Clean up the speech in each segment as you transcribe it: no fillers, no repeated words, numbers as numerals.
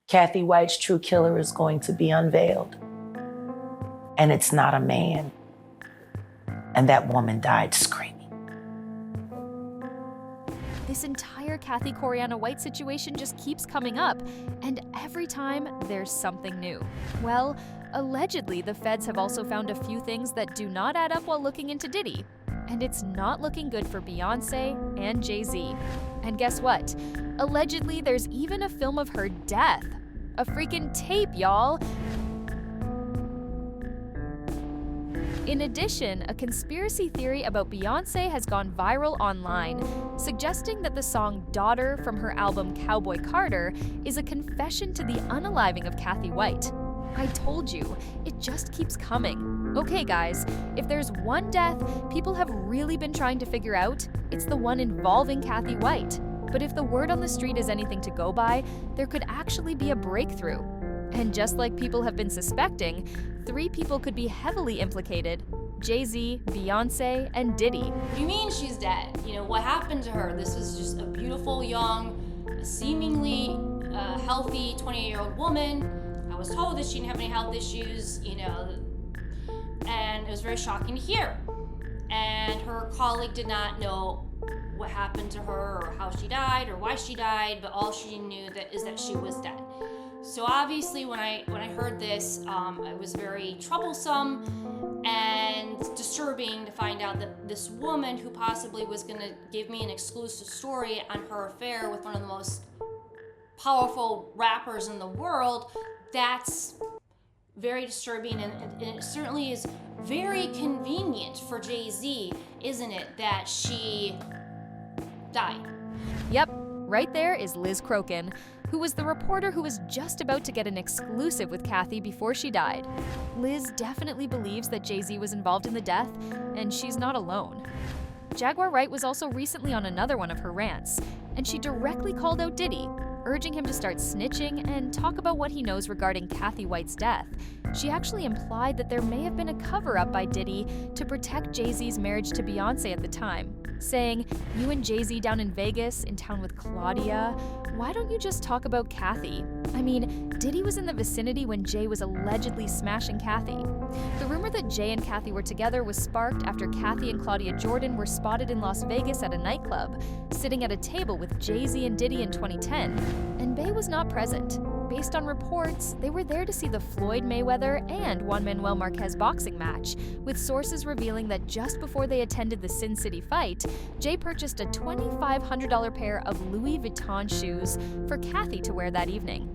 Cathy White's true killer is going to be unveiled. And it's not a man. And that woman died screaming. This entire Cathy Kori White situation just keeps coming up, and every time there's something new. Well, allegedly, the feds have also found a few things that do not add up while looking into Diddy. And it's not looking good for Beyonce and Jay Z. And guess what? Allegedly, there's even a film of her death. A freaking tape, y'all! In addition, a conspiracy theory about Beyoncé has gone viral online, suggesting that the song Daughter from her album Cowboy Carter is a confession to the unaliving of Cathy White. I told you, it just keeps coming. Okay guys, if there's one death people have really been trying to figure out, it's the one involving Cathy White. But if the word on the street is anything to go by, there could actually be a breakthrough. And just like people have been suspecting, 3 people could be heavily implicated: Jay Z, Beyonce, and Diddy. What do you mean she's dead? You know, what happened to her? This was just a beautiful, young, seemingly healthy 28-year-old woman. I was told that she didn't have any health issues, you know, and it was very shocking to hear. And her colleague did not know what happened to her or how she died or why she died, but all she knew is that she was dead. So obviously when I heard this, it was very troublesome and disturbing to find out that this woman who possibly was going to give me an exclusive story on her affair with one of the most powerful rappers in the world, that's very disturbing, and it certainly is very convenient for Jay Z, isn't it, that she died? Yep, right there is Liz Crokin, who was the reporter who was just about to get an exclusive with Cathy before she died. Liz definitely believes that Jay Z was involved in the death, and she's not alone. Jaguar Wright was also recently on another one of her rants, and she directly called out Diddy, urging him to start snitching and talk about what he knows regarding Cathy White's death. She actually implied that there may have been a cover-up by Diddy to protect Jay Z's marriage to Beyonce at the time, saying, "You and Jay Z down in Vegas, in town with Claudia, why don't you just talk about Cathy?" I mean, Diddy was in the vicinity when Jay was allegedly smashing Cathy. The rumor that Jay and Cathy were together was sparked after Cathy and Claudia Jordan were spotted in Las Vegas at a nightclub, sitting at a table with Jay Z and Diddy in 2010, and Bey was not present. Based on reports, they were there to see the Floyd Mayweather and Juan Manuel Marquez boxing match, with sources revealing that just before they attended the Sin City fight, Jay purchased a $2,500 pair of Louis Vuitton shoes for Cathy to wear that evening.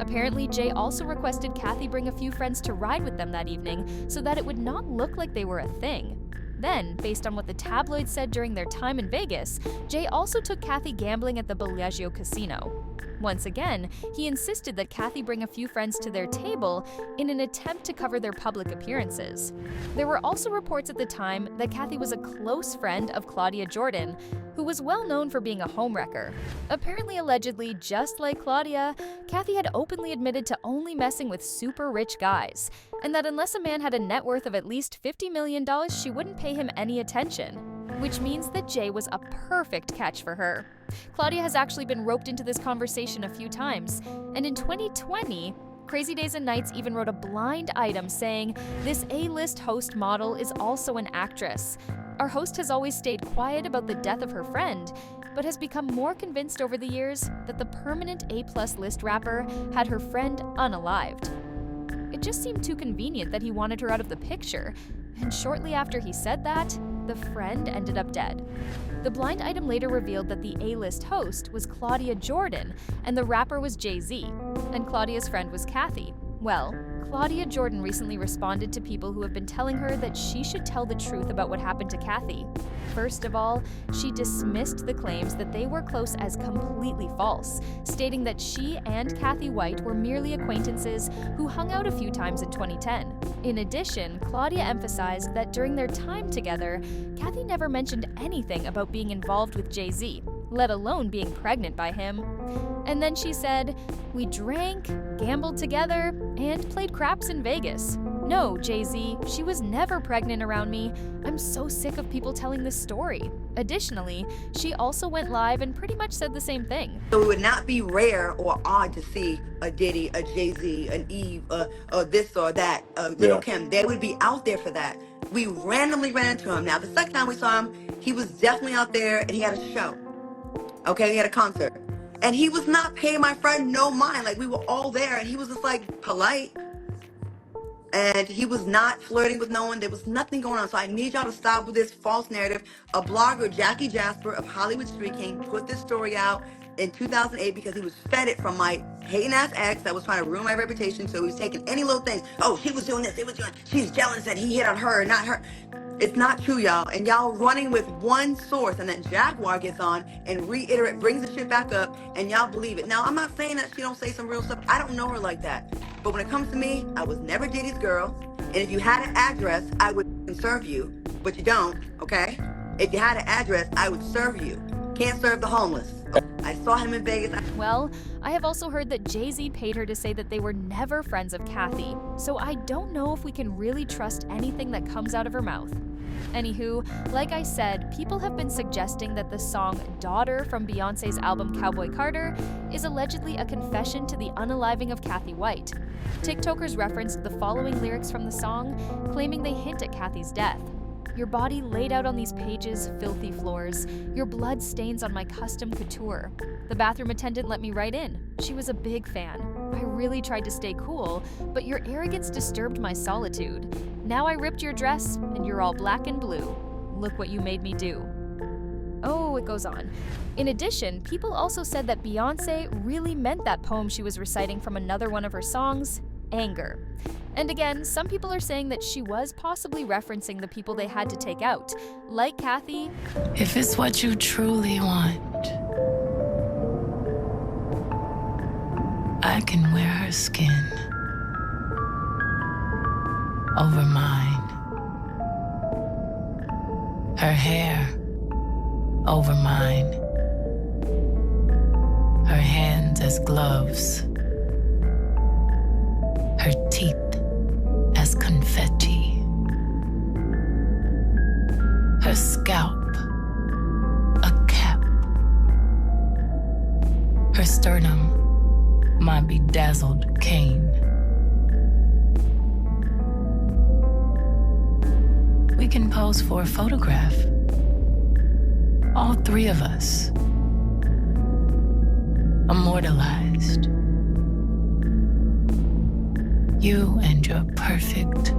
Apparently, Jay also requested Cathy bring a few friends to ride with them that evening so that it would not look like they were a thing. Then, based on what the tabloids said during their time in Vegas, Jay also took Cathy gambling at the Bellagio Casino. Once again, he insisted that Cathy bring a few friends to their table in an attempt to cover their public appearances. There were also reports at the time that Cathy was a close friend of Claudia Jordan, who was well known for being a homewrecker. Apparently, allegedly, just like Claudia, Cathy had openly admitted to only messing with super rich guys, and that unless a man had a net worth of at least $50 million, she wouldn't pay him any attention. Which means that Jay was a perfect catch for her. Claudia has actually been roped into this conversation a few times, and in 2020, Crazy Days and Nights even wrote a blind item saying, "This A-list host model is also an actress. Our host has always stayed quiet about the death of her friend, but has become more convinced over the years that the permanent A-plus list rapper had her friend unalived." It just seemed too convenient that he wanted her out of the picture, and shortly after he said that, the friend ended up dead. The blind item later revealed that the A-list host was Claudia Jordan and the rapper was Jay Z, and Claudia's friend was Cathy. Well, Claudia Jordan recently responded to people who have been telling her that she should tell the truth about what happened to Cathy. First of all, she dismissed the claims that they were close as completely false, stating that she and Cathy White were merely acquaintances who hung out a few times in 2010. In addition, Claudia emphasized that during their time together, Cathy never mentioned anything about being involved with Jay Z, let alone being pregnant by him. And then she said, "We drank, gambled together, and played craps in Vegas. No, Jay Z, she was never pregnant around me. I'm so sick of people telling this story." Additionally, she also went live and pretty much said the same thing. So it would not be rare or odd to see a Diddy, a Jay Z, an Eve, or this or that, Little Kim. They would be out there for that. We randomly ran into him. Now, the second time we saw him, he was definitely out there and he had a show. Okay, he had a concert. And he was not paying my friend no mind. Like, we were all there and he was just like polite. And he was not flirting with no one. There was nothing going on. So I need y'all to stop with this false narrative. A blogger, Jackie Jasper of Hollywood Street King, put this story out in 2008 because he was fed it from my hating ass ex that was trying to ruin my reputation. So he was taking any little thing. Oh, she was doing this. He was doing. She's jealous that he hit on her, not her. It's not true, y'all. And y'all running with one source, and then Jaguar gets on and brings the shit back up, and y'all believe it. Now, I'm not saying that she don't say some real stuff. I don't know her like that. But when it comes to me, I was never Diddy's girl. And if you had an address, I would serve you. But you don't, okay? If you had an address, I would serve you. Can't serve the homeless. I saw him in Vegas. Well, I have also heard that Jay Z paid her to say that they were never friends of Cathy, so I don't know if we can really trust anything that comes out of her mouth. Anywho, like I said, people have been suggesting that the song Daughter from Beyoncé's album Cowboy Carter is allegedly a confession to the unaliving of Cathy White. TikTokers referenced the following lyrics from the song, claiming they hint at Cathy's death. Your body laid out on these pages, filthy floors. Your blood stains on my custom couture. The bathroom attendant let me right in. She was a big fan. I really tried to stay cool, but your arrogance disturbed my solitude. Now I ripped your dress, and you're all black and blue. Look what you made me do. Oh, it goes on. In addition, people also said that Beyoncé really meant that poem she was reciting from another one of her songs, Anger. And again, some people are saying that she was possibly referencing the people they had to take out, like Cathy. If it's what you truly want, I can wear her skin over mine, her hair over mine, her hands as gloves, her teeth as confetti, her scalp a cap, her sternum my bedazzled cane. We can pose for a photograph, all three of us, immortalized. You and your perfect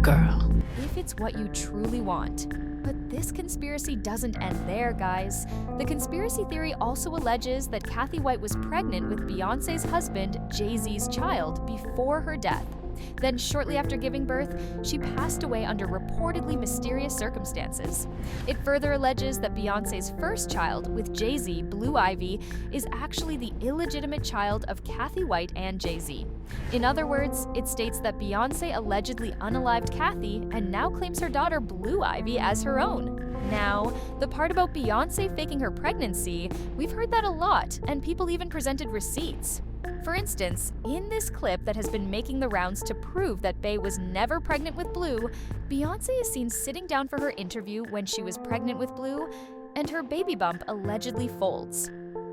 girl. If it's what you truly want. But this conspiracy doesn't end there, guys. The conspiracy theory also alleges that Cathy White was pregnant with Beyoncé's husband, Jay Z's child, before her death. Then, shortly after giving birth, she passed away under reportedly mysterious circumstances. It further alleges that Beyoncé's first child with Jay Z, Blue Ivy, is actually the illegitimate child of Cathy White and Jay Z. In other words, it states that Beyoncé allegedly unalived Cathy and now claims her daughter Blue Ivy as her own. Now, the part about Beyoncé faking her pregnancy, we've heard that a lot, and people even presented receipts. For instance, in this clip that has been making the rounds to prove that Bey was never pregnant with Blue, Beyoncé is seen sitting down for her interview when she was pregnant with Blue, and her baby bump allegedly folds.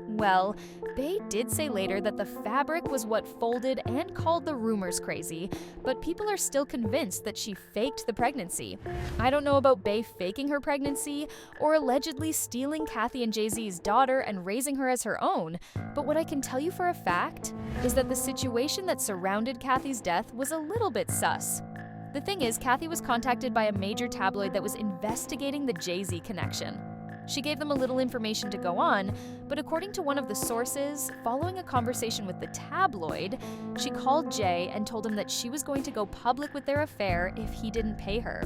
Well, Bey did say later that the fabric was what folded and called the rumors crazy, but people are still convinced that she faked the pregnancy. I don't know about Bey faking her pregnancy or allegedly stealing Cathy and Jay Z's daughter and raising her as her own, but what I can tell you for a fact is that the situation that surrounded Cathy's death was a little bit sus. The thing is, Cathy was contacted by a major tabloid that was investigating the Jay Z connection. She gave them a little information to go on, but according to one of the sources, following a conversation with the tabloid, she called Jay and told him that she was going to go public with their affair if he didn't pay her.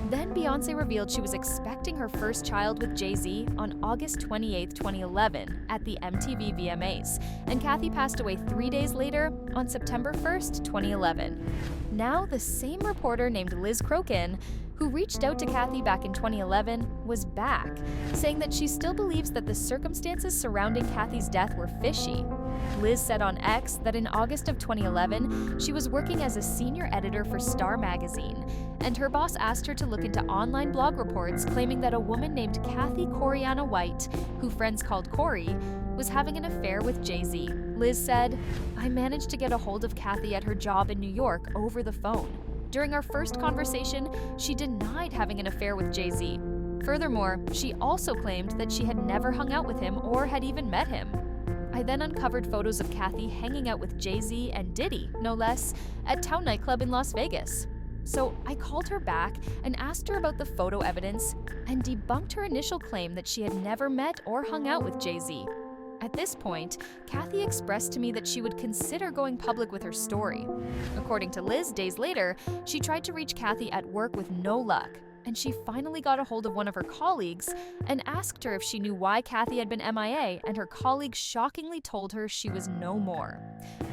Then Beyoncé revealed she was expecting her first child with Jay Z on August 28, 2011, at the MTV VMAs, and Cathy passed away 3 days later on September 1st, 2011. Now, the same reporter named Liz Crokin who reached out to Cathy back in 2011, was back, saying that she still believes that the circumstances surrounding Cathy's death were fishy. Liz said on X that in August of 2011, she was working as a senior editor for Star magazine, and her boss asked her to look into online blog reports claiming that a woman named Cathy Kori White, who friends called Kori, was having an affair with Jay Z. Liz said, "I managed to get a hold of Cathy at her job in New York over the phone. During our first conversation, she denied having an affair with Jay Z. Furthermore, she also claimed that she had never hung out with him or had even met him. I then uncovered photos of Cathy hanging out with Jay Z and Diddy, no less, at Town Nightclub in Las Vegas. So I called her back and asked her about the photo evidence and debunked her initial claim that she had never met or hung out with Jay Z. At this point, Cathy expressed to me that she would consider going public with her story. According to Liz, days later, she tried to reach Cathy at work with no luck, and she finally got a hold of one of her colleagues and asked her if she knew why Cathy had been MIA, and her colleague shockingly told her she was no more.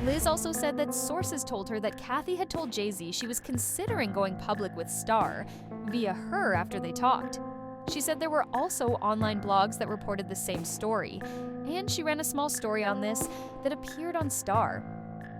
Liz also said that sources told her that Cathy had told Jay Z she was considering going public with Star via her after they talked. She said there were also online blogs that reported the same story, and she ran a small story on this that appeared on Star.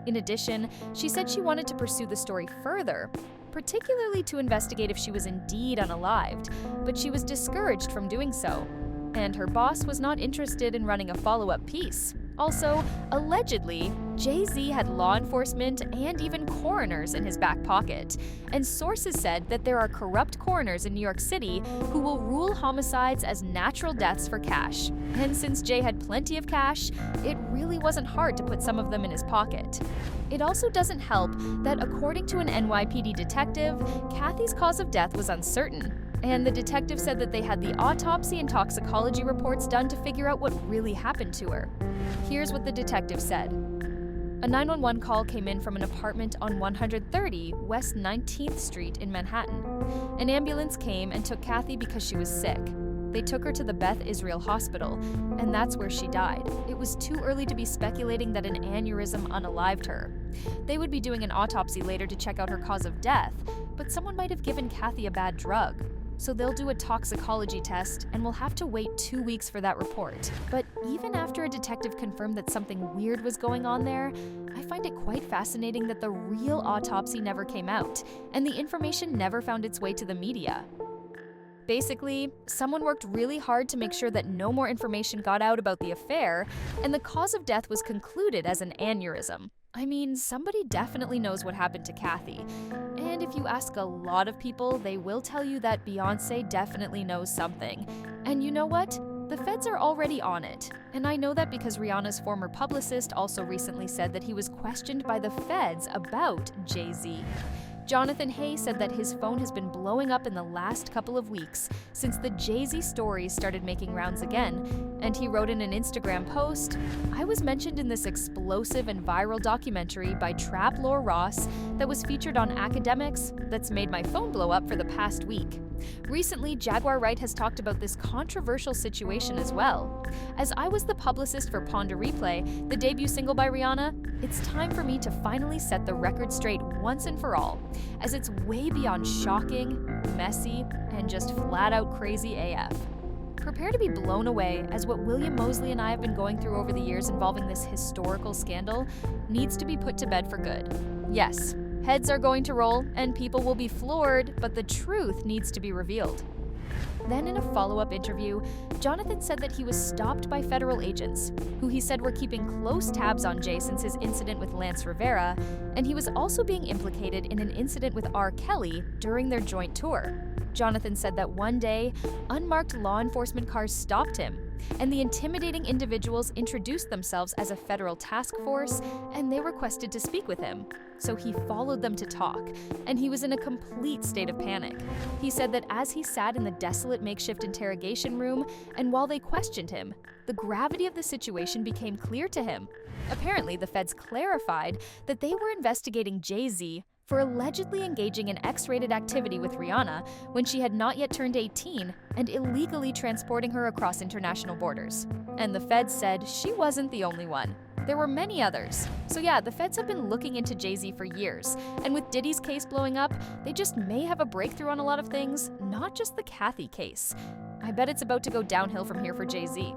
In addition, she said she wanted to pursue the story further, particularly to investigate if she was indeed unalived, but she was discouraged from doing so, and her boss was not interested in running a follow-up piece. Also, allegedly, Jay Z had law enforcement and even coroners in his back pocket, and sources said that there are corrupt coroners in New York City who will rule homicides as natural deaths for cash. And since Jay had plenty of cash, it really wasn't hard to put some of them in his pocket. It also doesn't help that, according to an NYPD detective, Cathy's cause of death was uncertain, and the detective said that they had the autopsy and toxicology reports done to figure out what really happened to her. Here's what the detective said. A 911 call came in from an apartment on 130 West 19th Street in Manhattan. An ambulance came and took Cathy because she was sick. They took her to the Beth Israel Hospital, and that's where she died. It was too early to be speculating that an aneurysm unalived her. They would be doing an autopsy later to check out her cause of death, but someone might have given Cathy a bad drug. So they'll do a toxicology test, and we'll have to wait 2 weeks for that report. But even after a detective confirmed that something weird was going on there, I find it quite fascinating that the real autopsy never came out, and the information never found its way to the media. Basically, someone worked really hard to make sure that no more information got out about the affair, and the cause of death was concluded as an aneurysm. I mean, somebody definitely knows what happened to Cathy. And if you ask a lot of people, they will tell you that Beyoncé definitely knows something. And you know what? The feds are already on it. And I know that because Rihanna's former publicist also recently said that he was questioned by the feds about Jay Z. Jonathan Hay said that his phone has been blowing up in the last couple of weeks since the Jay Z stories started making rounds again, and he wrote in an Instagram post, "I was mentioned in this explosive and viral documentary by Trap Lore Ross that was featured on Academics that's made my phone blow up for the past week. Recently, Jaguar Wright has talked about this controversial situation as well. As I was the publicist for Ponder Replay, the debut single by Rihanna, it's time for me to finally set the record straight once and for all, as it's way beyond shocking, messy, and just flat out crazy AF. Prepare to be blown away, as what William Mosley and I have been going through over the years involving this historical scandal needs to be put to bed for good. Yes, heads are going to roll, and people will be floored, but the truth needs to be revealed." Then in a follow-up interview, Jonathan said that he was stopped by federal agents, who he said were keeping close tabs on Jay since his incident with Lance Rivera, and he was also being implicated in an incident with R. Kelly during their joint tour. Jonathan said that one day, unmarked law enforcement cars stopped him, and the intimidating individuals introduced themselves as a federal task force, and they requested to speak with him. So he followed them to talk, and he was in a complete state of panic. He said that as he sat in the desolate makeshift interrogation room, and while they questioned him, the gravity of the situation became clear to him. Apparently, the feds clarified that they were investigating Jay Z for allegedly engaging in X-rated activity with Rihanna when she had not yet turned 18 and illegally transporting her across international borders. And the feds said she wasn't the only one. There were many others. So yeah, the feds have been looking into Jay Z for years, and with Diddy's case blowing up, they just may have a breakthrough on a lot of things, not just the Cathy case. I bet it's about to go downhill from here for Jay Z.